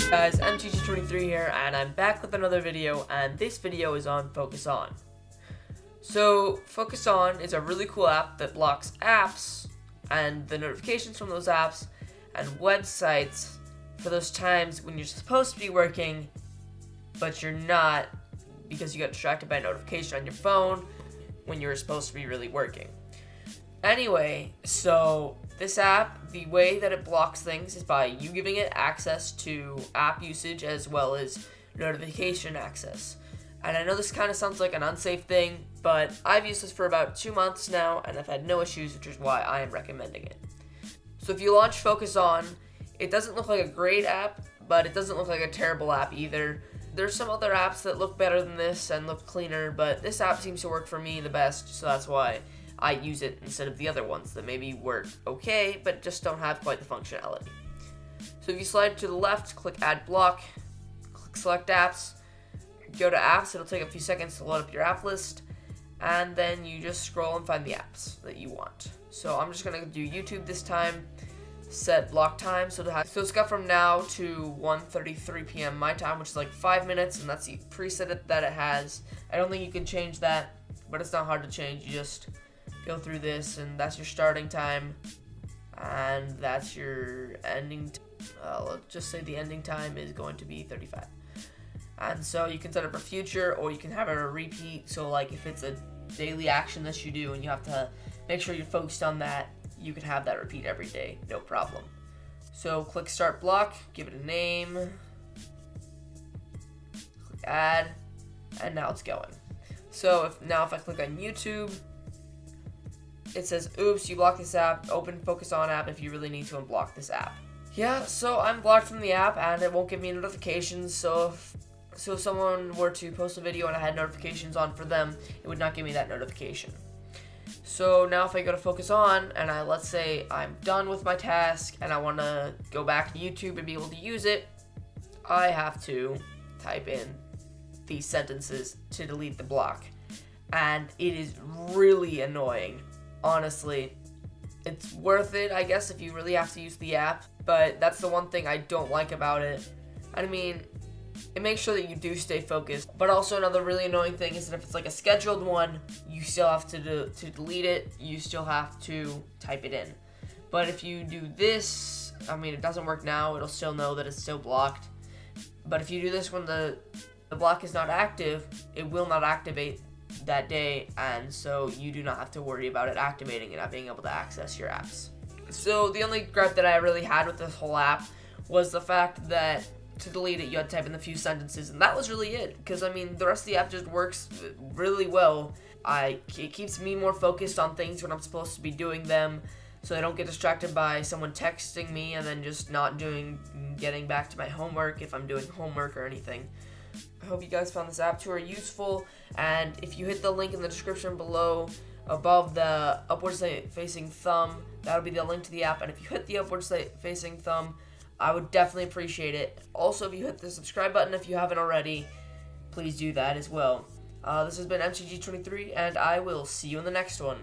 Guys, MTG23 here, and I'm back with another video, and this video is on FocusON. So, FocusON is a really cool app that blocks apps and the notifications from those apps and websites for those times when you're supposed to be working, but you're not because you got distracted by a notification on your phone when you were supposed to be really working. Anyway, so this app, the way that it blocks things is by you giving it access to app usage as well as notification access. And I know this kind of sounds like an unsafe thing, but I've used this for about 2 months now and I've had no issues, which is why I am recommending it. So if you launch FocusON, it doesn't look like a great app, but it doesn't look like a terrible app either. There's some other apps that look better than this and look cleaner, but this app seems to work for me the best, so that's why I use it instead of the other ones that maybe work okay, but just don't have quite the functionality. So if you slide to the left, click Add Block, click Select Apps, go to Apps, it'll take a few seconds to load up your app list, and then you just scroll and find the apps that you want. So I'm just going to do YouTube this time, set block time, so it's got from now to 1:33 p.m. my time, which is like 5 minutes, and that's the preset that it has. I don't think you can change that, but it's not hard to change. You just go through this, and that's your starting time, and that's your ending. Let's just say the ending time is going to be 35. And so you can set up a future, or you can have it a repeat. So like if it's a daily action that you do and you have to make sure you're focused on that, you can have that repeat every day, no problem. So click Start Block, give it a name, click Add, and now it's going. So if I click on YouTube, it says, oops, you blocked this app, open FocusON app if you really need to unblock this app. Yeah, so I'm blocked from the app and it won't give me notifications, so if someone were to post a video and I had notifications on for them, it would not give me that notification. So now if I go to FocusON and let's say I'm done with my task and I want to go back to YouTube and be able to use it, I have to type in these sentences to delete the block. And it is really annoying. Honestly, it's worth it, I guess, if you really have to use the app, but that's the one thing I don't like about it. I mean, it makes sure that you do stay focused, but also another really annoying thing is that if it's like a scheduled one, you still have to delete it, you still have to type it in. But if you do this, I mean, it doesn't work now, it'll still know that it's still blocked, but if you do this when the block is not active, it will not activate that day, and so you do not have to worry about it activating and not being able to access your apps. So the only gripe that I really had with this whole app was the fact that to delete it you had to type in a few sentences, and that was really it, because I mean the rest of the app just works really well. It keeps me more focused on things when I'm supposed to be doing them, so I don't get distracted by someone texting me and then just not getting back to my homework if I'm doing homework or anything. I hope you guys found this app tour useful, and if you hit the link in the description below above the upwards facing thumb, that'll be the link to the app, and if you hit the upwards facing thumb, I would definitely appreciate it. Also, if you hit the subscribe button if you haven't already, please do that as well. This has been MTG23, and I will see you in the next one.